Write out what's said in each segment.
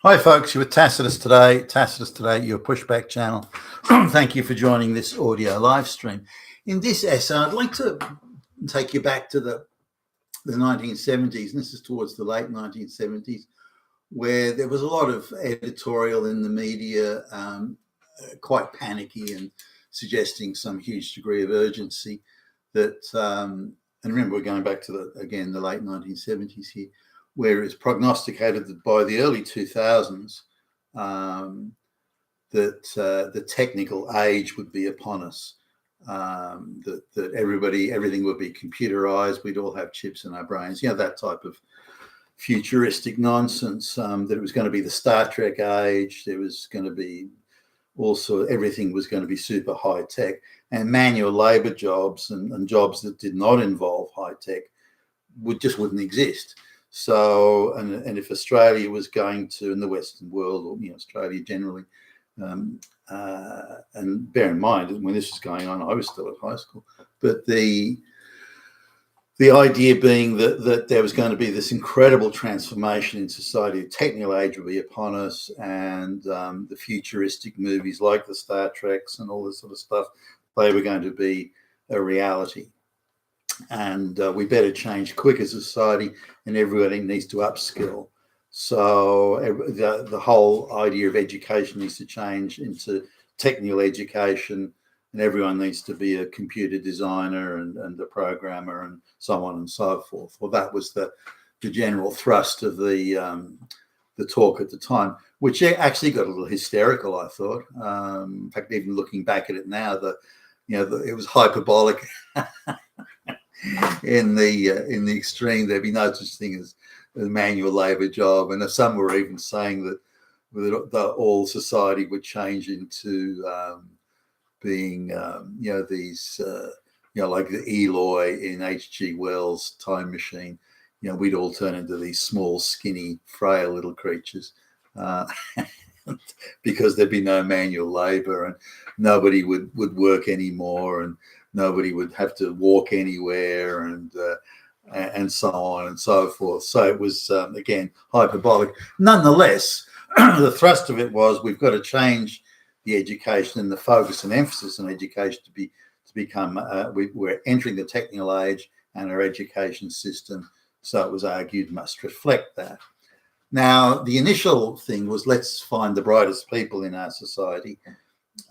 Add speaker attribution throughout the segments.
Speaker 1: Hi, folks. You're with Tacitus Today. Tacitus Today, your pushback channel. Thank you for joining this audio live stream. In this essay, I'd like to take you back to the 1970s, and this is towards the late 1970s, where there was a lot of editorial in the media, quite panicky and suggesting some huge degree of urgency. And remember, we're going back to the late 1970s here, where it's prognosticated that by the early 2000s, that the technical age would be upon us, that everything would be computerized, we'd all have chips in our brains, that type of futuristic nonsense, that it was going to be the Star Trek age, there was going to be also everything was going to be super high tech, and manual labor jobs and jobs that did not involve high tech wouldn't exist. So, and if Australia was going to, in the Western world, or Australia generally, and bear in mind when this was going on, I was still at high school, but the idea being that there was going to be this incredible transformation in society, the technical age would be upon us, and the futuristic movies like the Star Treks and all this sort of stuff, they were going to be a reality. And we better change quick as a society, and everybody needs to upskill. So the whole idea of education needs to change into technical education, and everyone needs to be a computer designer and a programmer and so on and so forth. Well, that was the general thrust of the talk at the time, which actually got a little hysterical, I thought. In fact, even looking back at it now, it was hyperbolic. In the extreme, there'd be no such thing as a manual labor job, and some were even saying that all society would change into being these like the Eloy in H.G. Wells' Time Machine. We'd all turn into these small, skinny, frail little creatures because there'd be no manual labor, and nobody would work anymore, and nobody would have to walk anywhere, and so on and so forth. So it was, again, hyperbolic. Nonetheless, the thrust of it was we've got to change the education and the focus and emphasis on education to become, we're entering the technical age, and our education system, so it was argued, must reflect that. Now, the initial thing was, let's find the brightest people in our society,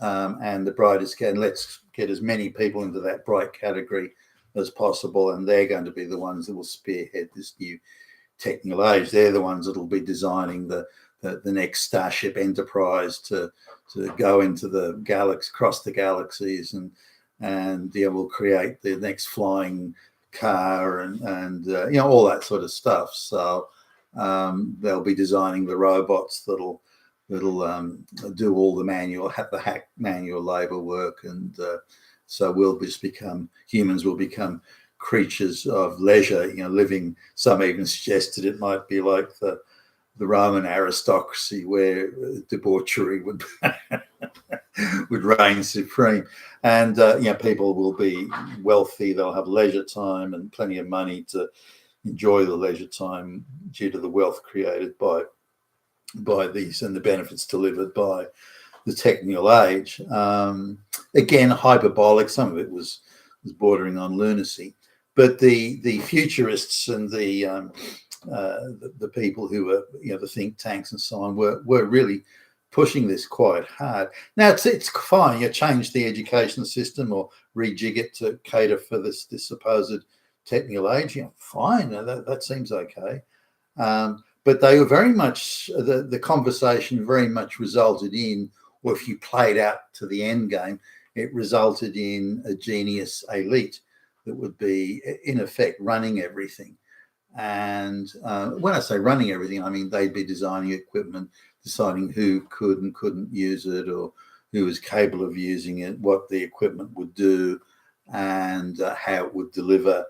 Speaker 1: and the brightest, and let's get as many people into that bright category as possible, and they're going to be the ones that will spearhead this new technical age. They're the ones that will be designing the next Starship Enterprise to go into the galaxy, across the galaxies, and will create the next flying car and all that sort of stuff. So they'll be designing the robots that'll do all the manual labor work, and so humans will become creatures of leisure, living. Some even suggested it might be like the Roman aristocracy, where debauchery would would reign supreme, and people will be wealthy, they'll have leisure time and plenty of money to enjoy the leisure time due to the wealth created by these and the benefits delivered by the technical age. Again, hyperbolic. Some of it was bordering on lunacy, but the futurists and the people who were the think tanks and so on were really pushing this quite hard. Now it's fine. You change the education system or rejig it to cater for this supposed technical age. Fine. That seems okay. But they were very much, the conversation very much resulted in, or if you played out to the end game, it resulted in a genius elite that would be, in effect, running everything. And when I say running everything, I mean they'd be designing equipment, deciding who could and couldn't use it, or who was capable of using it, what the equipment would do, and how it would deliver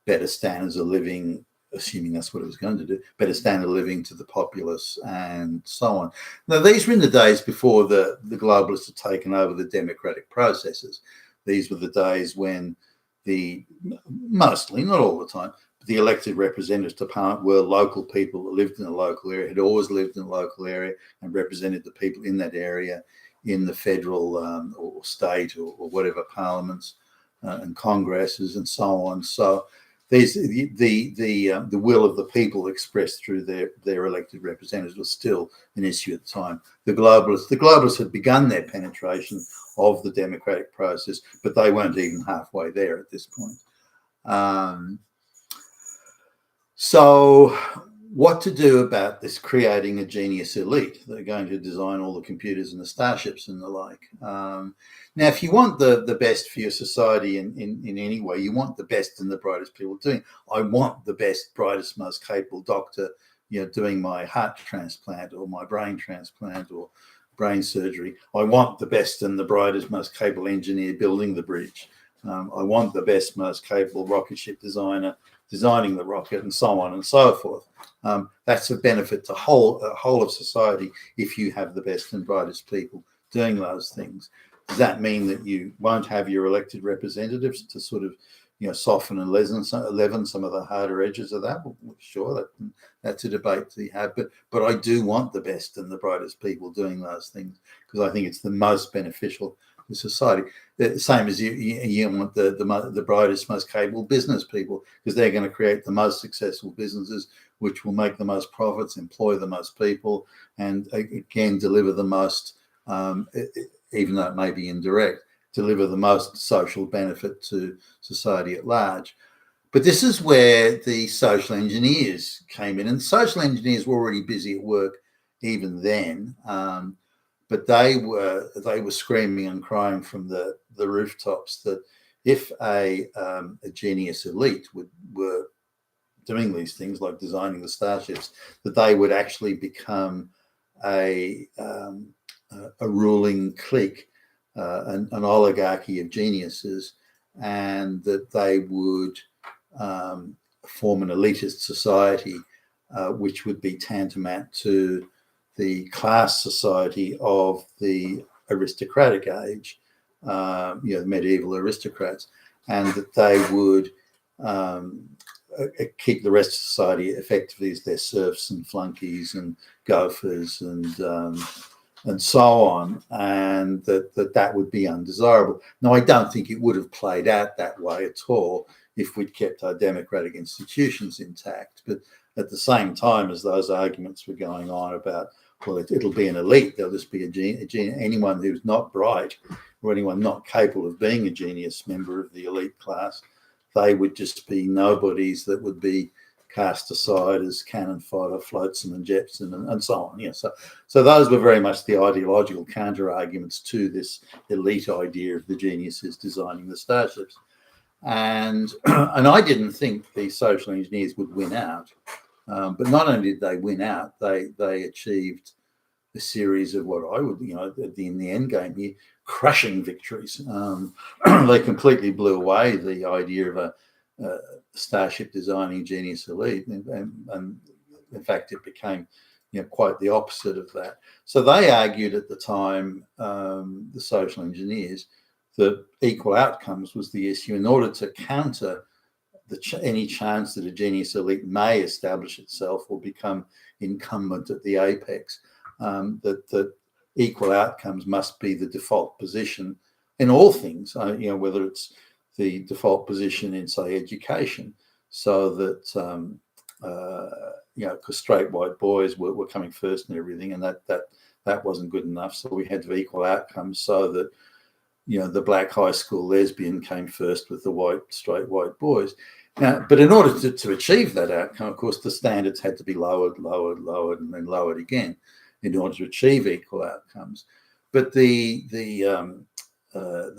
Speaker 1: better standards of living, assuming that's what it was going to do, better standard of living to the populace, and so on. Now, these were in the days before the globalists had taken over the democratic processes. These were the days when mostly, not all the time, the elected representatives to Parliament were local people that lived in a local area, had always lived in a local area and represented the people in that area in the federal or state or whatever parliaments and congresses and so on. So there's the will of the people expressed through their elected representatives was still an issue at the time. The globalists had begun their penetration of the democratic process, but they weren't even halfway there at this point. So what to do about this creating a genius elite? They're going to design all the computers and the starships and the like. Now, if you want the best for your society in any way, you want the best and the brightest people doing. I want the best, brightest, most capable doctor, doing my heart transplant or my brain transplant or brain surgery. I want the best and the brightest, most capable engineer building the bridge. I want the best, most capable rocket ship designer designing the rocket, and so on and so forth. That's a benefit to whole of society if you have the best and brightest people doing those things. Does that mean that you won't have your elected representatives to sort of, soften and leaven some of the harder edges of that? Well, sure, that's a debate to have. But I do want the best and the brightest people doing those things because I think it's the most beneficial to society. The same as you want the brightest, most capable business people because they're going to create the most successful businesses, which will make the most profits, employ the most people, and again deliver the most, even though it may be indirect, deliver the most social benefit to society at large. But this is where the social engineers came in, and social engineers were already busy at work even then. But they were screaming and crying from the rooftops that if a genius elite were doing these things like designing the starships, that they would actually become a ruling clique, an oligarchy of geniuses, and that they would form an elitist society, which would be tantamount to the class society of the aristocratic age, the medieval aristocrats, and that they would keep the rest of society effectively as their serfs and flunkies and gophers and so on, and that would be undesirable. Now, I don't think it would have played out that way at all if we'd kept our democratic institutions intact. But at the same time as those arguments were going on about, well, it'll be an elite, there'll just be anyone who's not bright or anyone not capable of being a genius member of the elite class, they would just be nobodies that would be cast aside as cannon fodder, Flotsam and Jepson and so on. So those were very much the ideological counter arguments to this elite idea of the geniuses designing the starships. And I didn't think the social engineers would win out. But not only did they win out, they achieved a series of what I would, in the end game here, crushing victories. They completely blew away the idea of a starship designing genius elite, and in fact, it became quite the opposite of that. So they argued at the time, the social engineers, that equal outcomes was the issue in order to counter any chance that a genius elite may establish itself or become incumbent at the apex, that equal outcomes must be the default position in all things, whether it's the default position in, say, education, so that, because straight white boys were coming first and everything, and that wasn't good enough. So we had to have equal outcomes so that, the black high school lesbian came first with the straight white boys. Now, but in order to achieve that outcome, of course, the standards had to be lowered, and then lowered again in order to achieve equal outcomes. But the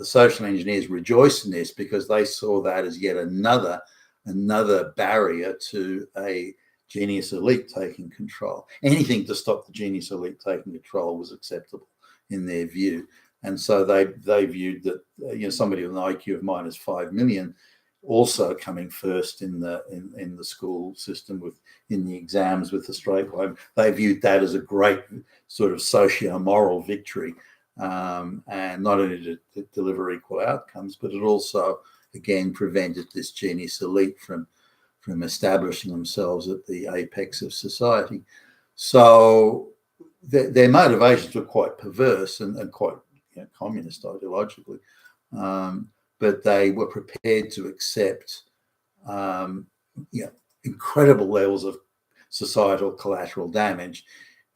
Speaker 1: social engineers rejoiced in this because they saw that as yet another barrier to a genius elite taking control. Anything to stop the genius elite taking control was acceptable in their view. And so they viewed that somebody with an IQ of minus 5 million also coming first in the school system in the exams with the straight white, they viewed that as a great sort of socio-moral victory, and not only did it deliver equal outcomes, but it also again prevented this genius elite from establishing themselves at the apex of society. So their motivations were quite perverse and quite communist ideologically, but they were prepared to accept incredible levels of societal collateral damage,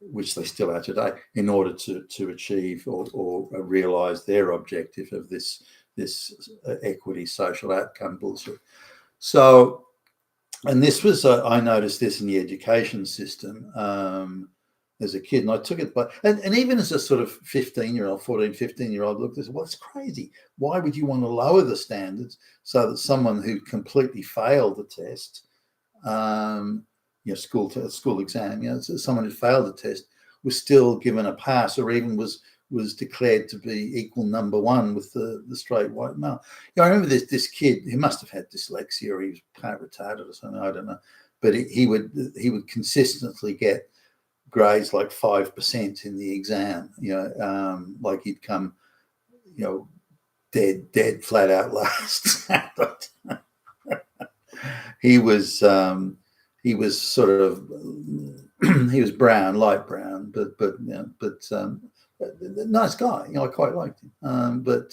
Speaker 1: which they still are today, in order to achieve or realize their objective of this equity social outcome bullshit. So, and this was I noticed this in the education system as a kid, and I took it and even as a sort of 15-year-old, 14, 15-year-old, looked at this, well, it's crazy. Why would you want to lower the standards so that someone who completely failed the test, school exam, someone who failed the test was still given a pass, or even was declared to be equal number one with the straight white male. I remember this kid who must have had dyslexia, or he was part retarded or something, I don't know, but he would consistently get grades like 5% in the exam, like he'd come, dead flat out last. He was sort of he was brown, light brown, but nice guy. I quite liked him. But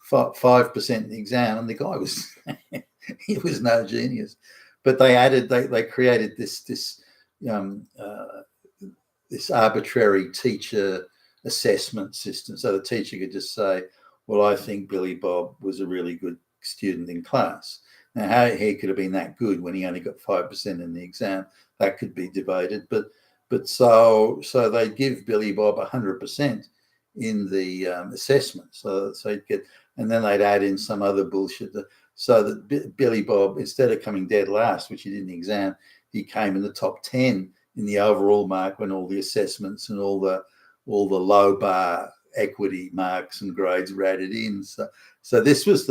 Speaker 1: 5% in the exam, and the guy was he was no genius. But they created this arbitrary teacher assessment system, so the teacher could just say, "Well, I think Billy Bob was a really good student in class." Now, how he could have been that good when he only got 5% in the exam, that could be debated. But so they give Billy Bob 100% in the assessment. So he'd get, and then they'd add in some other bullshit so that Billy Bob, instead of coming dead last, which he did in the exam, he came in the top 10 in the overall mark when all the assessments and all the low bar equity marks and grades were added in. So this was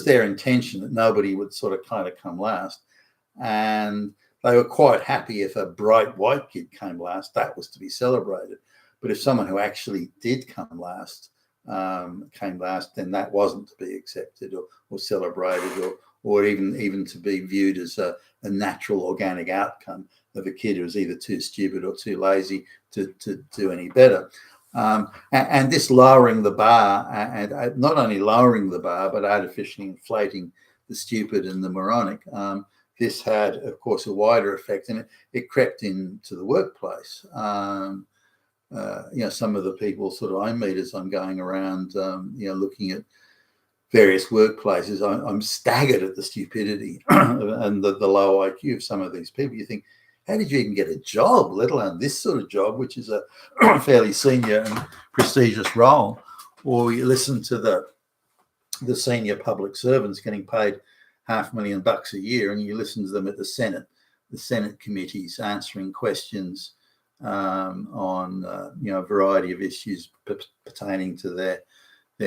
Speaker 1: their intention, that nobody would sort of kind of come last. And they were quite happy if a bright white kid came last, that was to be celebrated. But if someone who actually did come last, then that wasn't to be accepted or celebrated or even to be viewed as a natural organic outcome of a kid who was either too stupid or too lazy to do any better. And this lowering the bar, and not only lowering the bar, but artificially inflating the stupid and the moronic, this had, of course, a wider effect, and it crept into the workplace. Some of the people sort of I meet as I'm going around, looking at various workplaces, I'm staggered at the stupidity and the low IQ of some of these people. You think, how did you even get a job, let alone this sort of job, which is a fairly senior and prestigious role? Or you listen to the senior public servants getting paid $500,000 a year, and you listen to them at the Senate committees answering questions on a variety of issues pertaining to their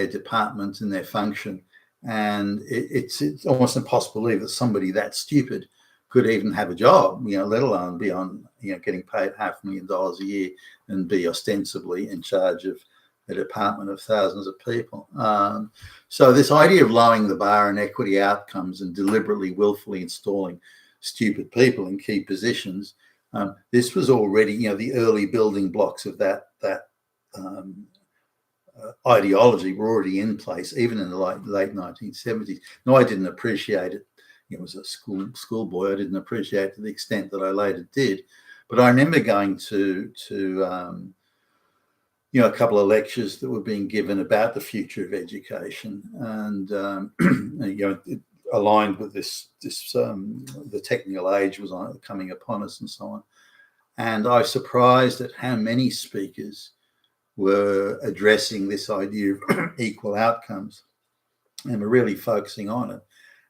Speaker 1: department and their function. And it's almost impossible to believe that somebody that stupid could even have a job, let alone be on, getting paid $500,000 a year and be ostensibly in charge of a department of thousands of people. So this idea of lowering the bar in equity outcomes and deliberately, willfully installing stupid people in key positions, this was already, the early building blocks of that ideology were already in place, even in the late 1970s. No, I didn't appreciate it. As a schoolboy, I didn't appreciate it to the extent that I later did. But I remember going to a couple of lectures that were being given about the future of education, and it aligned with this the technical age was coming upon us and so on. And I was surprised at how many speakers were addressing this idea of equal outcomes and were really focusing on it.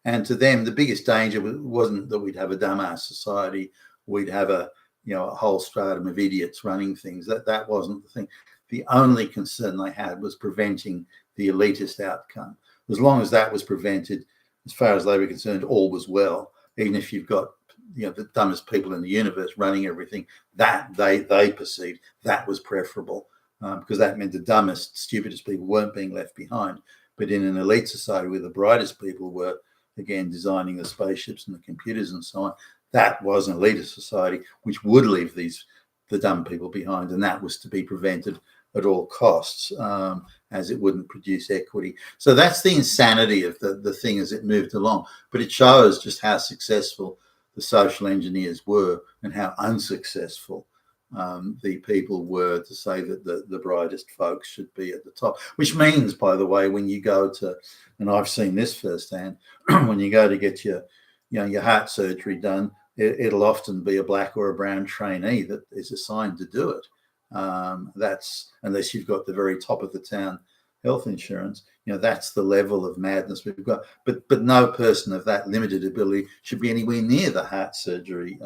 Speaker 1: And to them, the biggest danger wasn't that we'd have a dumbass society, we'd have a whole stratum of idiots running things. That wasn't the thing. The only concern they had was preventing the elitist outcome. As long as that was prevented, as far as they were concerned, all was well. Even if you've got the dumbest people in the universe running everything, that they perceived that was preferable, because that meant the dumbest, stupidest people weren't being left behind. But in an elite society where the brightest people were again, designing the spaceships and the computers and so on. That was an elitist society which would leave the dumb people behind, and that was to be prevented at all costs, as it wouldn't produce equity. So that's the insanity of the thing as it moved along. But it shows just how successful the social engineers were and how unsuccessful the people were to say that the brightest folks should be at the top. Which means, by the way, when you go to, and I've seen this firsthand, when you go to get your heart surgery done, it'll often be a black or a brown trainee that is assigned to do it. That's, unless you've got the very top of the town health insurance, that's the level of madness we've got. But no person of that limited ability should be anywhere near the heart surgery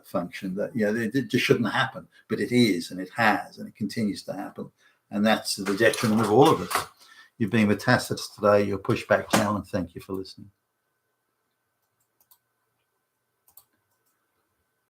Speaker 1: function. That it just shouldn't happen, but it is, and it has, and it continues to happen, and that's the detriment of all of us. You've been with Tacitus today, your Pushback channel, and thank you for listening.